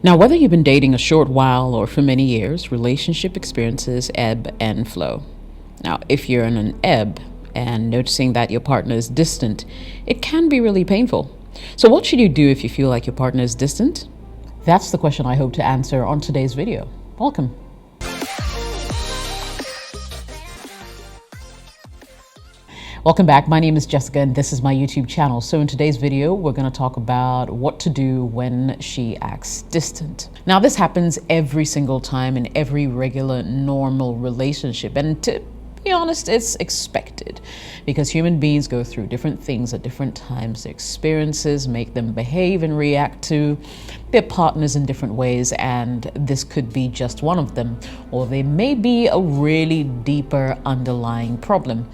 Now, whether you've been dating a short while or for many years, relationship experiences ebb and flow. Now, if you're in an ebb and noticing that your partner is distant, it can be really painful. So what should you do if you feel like your partner is distant? That's the question I hope to answer on today's video. Welcome. Welcome back. My name is Jessica and this is my YouTube channel. So in today's video, we're going to talk about what to do when she acts distant. Now, this happens every single time in every regular, normal relationship. And to be honest, it's expected because human beings go through different things at different times. Their experiences make them behave and react to their partners in different ways, and this could be just one of them, or there may be a really deeper underlying problem.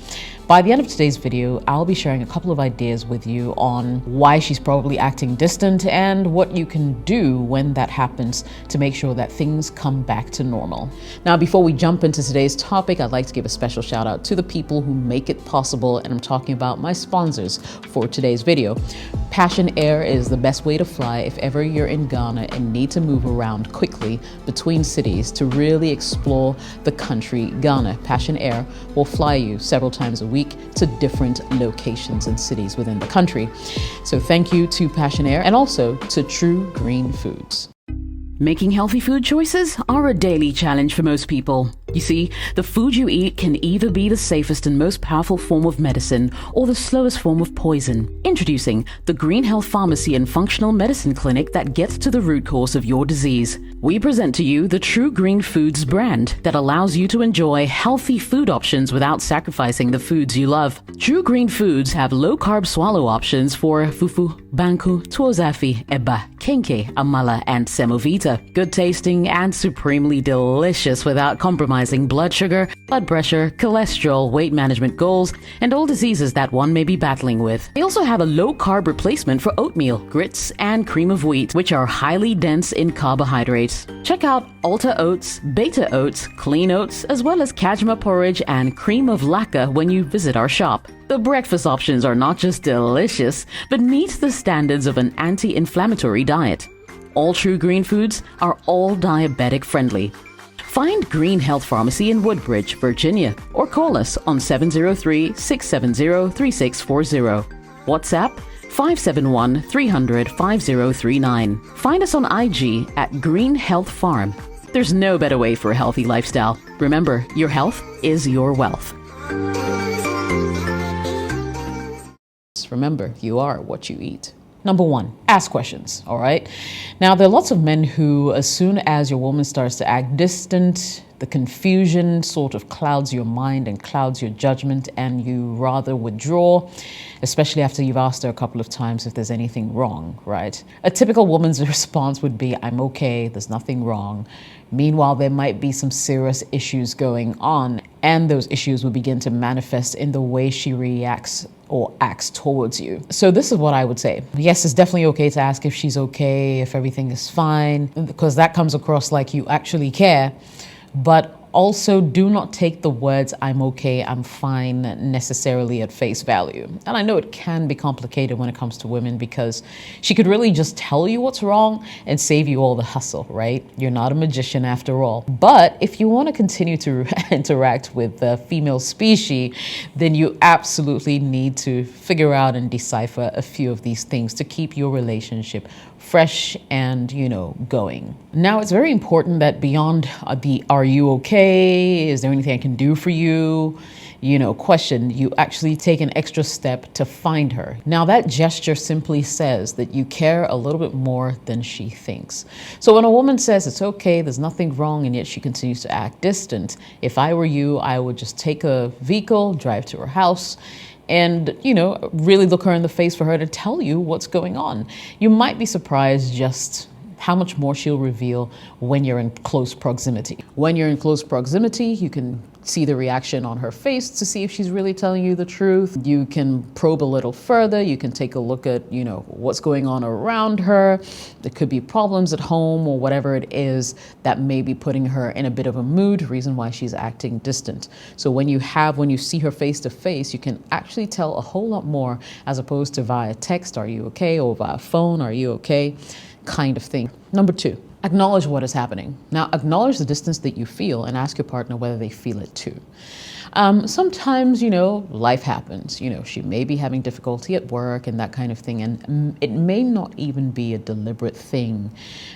By the end of today's video, I'll be sharing a couple of ideas with you on why she's probably acting distant and what you can do when that happens to make sure that things come back to normal. Now, before we jump into today's topic, I'd like to give a special shout out to the people who make it possible, and I'm talking about my sponsors for today's video. Passion Air is the best way to fly if ever you're in Ghana and need to move around quickly between cities to really explore the country Ghana. Passion Air will fly you several times a week to different locations and cities within the country. So thank you to Passion Air and also to True Green Foods. Making healthy food choices are a daily challenge for most people. You see, the food you eat can either be the safest and most powerful form of medicine or the slowest form of poison. Introducing the Green Health Pharmacy and Functional Medicine Clinic that gets to the root cause of your disease. We present to you the True Green Foods brand that allows you to enjoy healthy food options without sacrificing the foods you love. True Green Foods have low-carb swallow options for fufu, banku, tuozafi, eba, kenke, amala, and semovita. Good tasting and supremely delicious without compromising blood sugar, blood pressure, cholesterol, weight management goals, and all diseases that one may be battling with. They also have a low-carb replacement for oatmeal, grits, and cream of wheat, which are highly dense in carbohydrates. Check out Alta Oats, Beta Oats, Clean Oats, as well as Kajma porridge and cream of laka when you visit our shop. The breakfast options are not just delicious, but meet the standards of an anti-inflammatory diet. All True Green Foods are all diabetic friendly. Find Green Health Pharmacy in Woodbridge, Virginia, or call us on 703-670-3640. WhatsApp 571-300-5039. Find us on IG at Green Health Farm. There's no better way for a healthy lifestyle. Remember, your health is your wealth. Remember, you are what you eat. Number one, ask questions, all right? Now, there are lots of men who, as soon as your woman starts to act distant, the confusion sort of clouds your mind and clouds your judgment, and you rather withdraw, especially after you've asked her a couple of times if there's anything wrong, right? A typical woman's response would be, I'm okay, there's nothing wrong. Meanwhile, there might be some serious issues going on, and those issues will begin to manifest in the way she reacts or acts towards you. So this is what I would say. Yes, it's definitely okay to ask if she's okay, if everything is fine, because that comes across like you actually care. But also do not take the words I'm okay, I'm fine necessarily at face value. And I know it can be complicated when it comes to women because she could really just tell you what's wrong and save you all the hustle, right? You're not a magician after all. But if you want to continue to interact with the female species, then you absolutely need to figure out and decipher a few of these things to keep your relationship fresh and, going. Now, it's very important that beyond the are you okay? Is there anything I can do for you? Question, you actually take an extra step to find her. Now, that gesture simply says that you care a little bit more than she thinks. So when a woman says it's okay, there's nothing wrong, and yet she continues to act distant, if I were you, I would just take a vehicle, drive to her house, and, really look her in the face for her to tell you what's going on. You might be surprised just how much more she'll reveal when you're in close proximity. When you're in close proximity, you can see the reaction on her face to see if she's really telling you the truth. You can probe a little further. You can take a look at, what's going on around her. There could be problems at home or whatever it is that may be putting her in a bit of a mood, reason why she's acting distant. So when you see her face to face, you can actually tell a whole lot more as opposed to via text, are you okay? Or via phone, are you okay? Kind of thing. Number two, Acknowledge what is happening. Now, acknowledge the distance that you feel and ask your partner whether they feel it too. Sometimes, life happens. She may be having difficulty at work and that kind of thing, and it may not even be a deliberate thing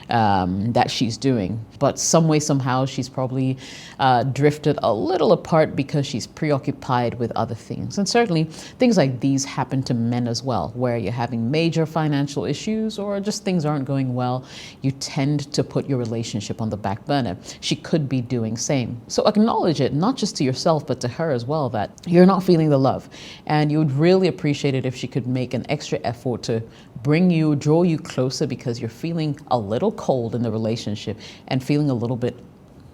that she's doing, but some way, somehow, she's probably drifted a little apart because she's preoccupied with other things. And certainly, things like these happen to men as well, where you're having major financial issues or just things aren't going well. You tend to put your relationship on the back burner. She could be doing same. So acknowledge it, not just to yourself, but to her as well, that you're not feeling the love. And you would really appreciate it if she could make an extra effort to draw you closer, because you're feeling a little cold in the relationship and feeling a little bit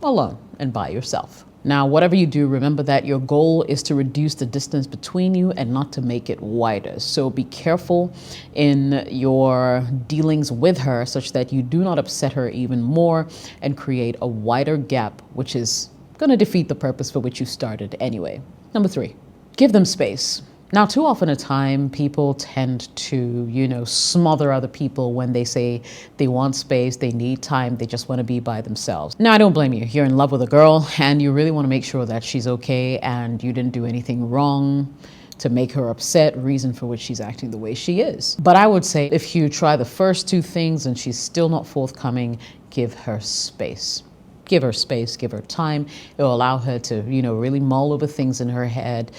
alone and by yourself. Now, whatever you do, remember that your goal is to reduce the distance between you and not to make it wider. So be careful in your dealings with her such that you do not upset her even more and create a wider gap, which is going to defeat the purpose for which you started anyway. Number 3, give them space. Now, too often a time, people tend to, smother other people when they say they want space, they need time, they just want to be by themselves. Now, I don't blame you. You're in love with a girl and you really want to make sure that she's okay and you didn't do anything wrong to make her upset, reason for which she's acting the way she is. But I would say if you try the first 2 things and she's still not forthcoming, give her space. Give her space, give her time. It will allow her to, really mull over things in her head,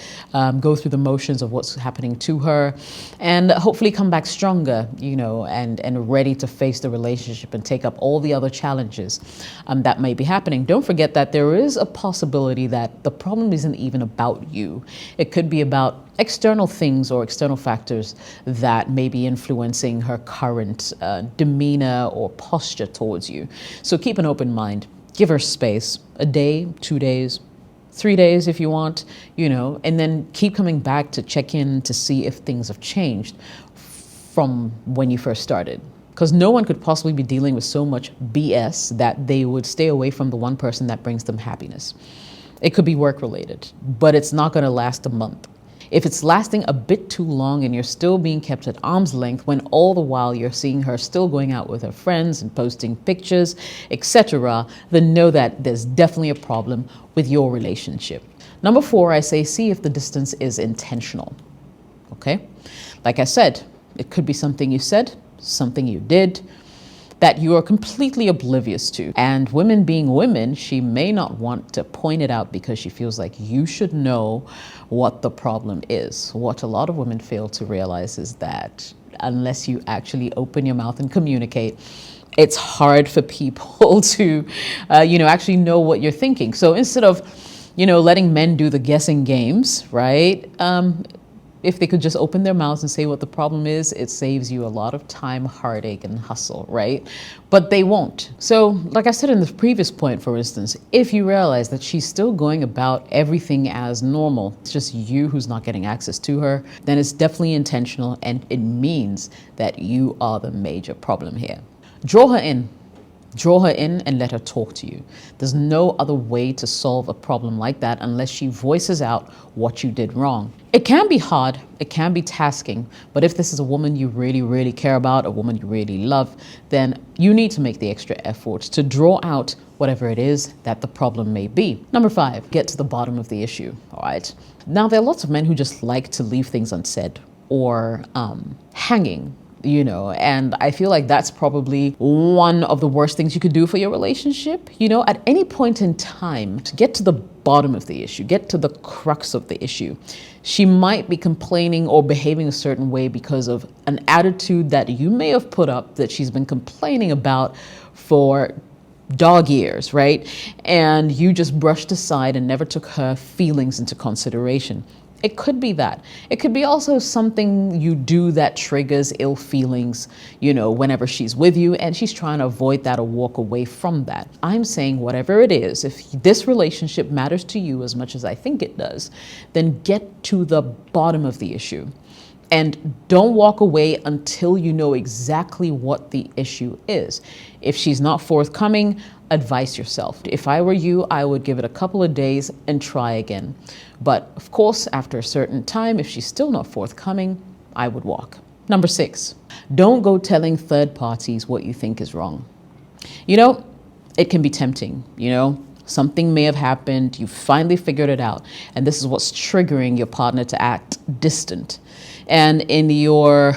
go through the motions of what's happening to her, and hopefully come back stronger, and ready to face the relationship and take up all the other challenges that may be happening. Don't forget that there is a possibility that the problem isn't even about you. It could be about external things or external factors that may be influencing her current demeanor or posture towards you. So keep an open mind. Give her space, a day, 2 days, 3 days if you want, and then keep coming back to check in to see if things have changed from when you first started. Because no one could possibly be dealing with so much BS that they would stay away from the one person that brings them happiness. It could be work related, but it's not going to last a month. If it's lasting a bit too long and you're still being kept at arm's length when all the while you're seeing her still going out with her friends and posting pictures, etc., then know that there's definitely a problem with your relationship. Number 4, I say see if the distance is intentional. Okay? Like I said, it could be something you said, something you did, that you are completely oblivious to. And women being women, she may not want to point it out because she feels like you should know what the problem is. What a lot of women fail to realize is that unless you actually open your mouth and communicate, it's hard for people to, actually know what you're thinking. So instead of, letting men do the guessing games, right? If they could just open their mouths and say what the problem is, it saves you a lot of time, heartache, and hustle, right? But they won't. So, like I said in the previous point, for instance, if you realize that she's still going about everything as normal, it's just you who's not getting access to her, then it's definitely intentional, and it means that you are the major problem here. Draw her in. Draw her in and let her talk to you. There's no other way to solve a problem like that unless she voices out what you did wrong. It can be hard, it can be tasking, but if this is a woman you really, really care about, a woman you really love, then you need to make the extra effort to draw out whatever it is that the problem may be. Number 5, get to the bottom of the issue, all right? Now, there are lots of men who just like to leave things unsaid or hanging. And I feel like that's probably one of the worst things you could do for your relationship. At any point in time, to get to the bottom of the issue, get to the crux of the issue, she might be complaining or behaving a certain way because of an attitude that you may have put up that she's been complaining about for dog years, right? And you just brushed aside and never took her feelings into consideration. It could be that. It could be also something you do that triggers ill feelings, whenever she's with you and she's trying to avoid that or walk away from that. I'm saying whatever it is, if this relationship matters to you as much as I think it does, then get to the bottom of the issue. And don't walk away until you know exactly what the issue is. If she's not forthcoming, advise yourself. If I were you, I would give it a couple of days and try again. But of course, after a certain time, if she's still not forthcoming, I would walk. Number 6, don't go telling third parties what you think is wrong. You know, it can be tempting, Something may have happened, you finally figured it out, and this is what's triggering your partner to act distant. And in your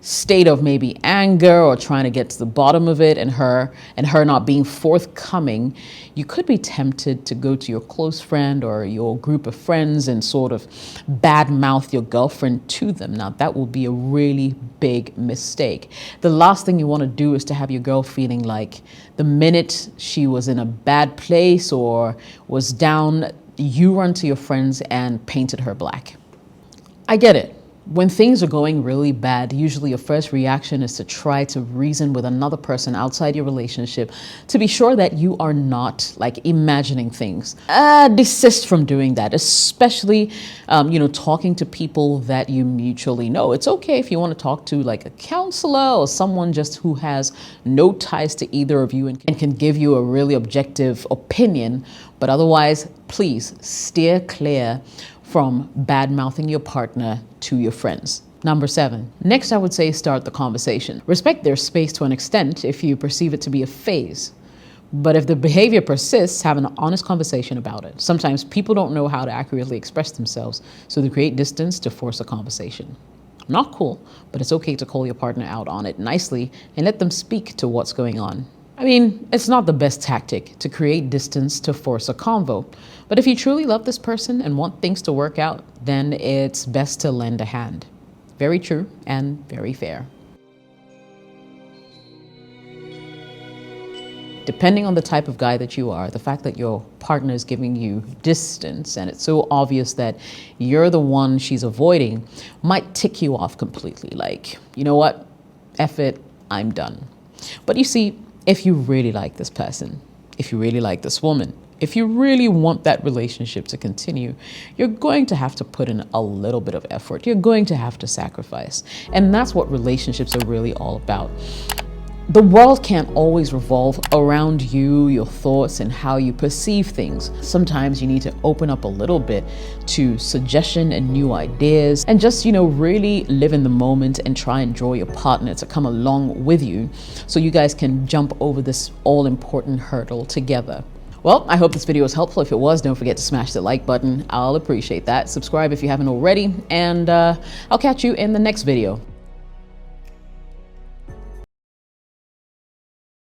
state of maybe anger or trying to get to the bottom of it, and her not being forthcoming, you could be tempted to go to your close friend or your group of friends and sort of badmouth your girlfriend to them. Now, that will be a really big mistake. The last thing you want to do is to have your girl feeling like the minute she was in a bad place or was down, you run to your friends and painted her black. I get it. When things are going really bad, usually your first reaction is to try to reason with another person outside your relationship to be sure that you are not like imagining things. Desist from doing that, especially, talking to people that you mutually know. It's okay if you want to talk to like a counselor or someone just who has no ties to either of you and can give you a really objective opinion. But otherwise, please steer clear from bad-mouthing your partner to your friends. Number 7. Next, I would say start the conversation. Respect their space to an extent if you perceive it to be a phase. But if the behavior persists, have an honest conversation about it. Sometimes people don't know how to accurately express themselves, so they create distance to force a conversation. Not cool, but it's okay to call your partner out on it nicely and let them speak to what's going on. I mean, it's not the best tactic to create distance to force a convo. But if you truly love this person and want things to work out, then it's best to lend a hand. Very true and very fair. Depending on the type of guy that you are, the fact that your partner is giving you distance and it's so obvious that you're the one she's avoiding might tick you off completely. Like, you know what? F it, I'm done. But you see, if you really like this person, if you really like this woman, if you really want that relationship to continue, you're going to have to put in a little bit of effort. You're going to have to sacrifice. And that's what relationships are really all about. The world can't always revolve around you, your thoughts, and how you perceive things. Sometimes you need to open up a little bit to suggestion and new ideas and just, really live in the moment and try and draw your partner to come along with you so you guys can jump over this all-important hurdle together. Well, I hope this video was helpful. If it was, don't forget to smash the like button. I'll appreciate that. Subscribe if you haven't already, and I'll catch you in the next video.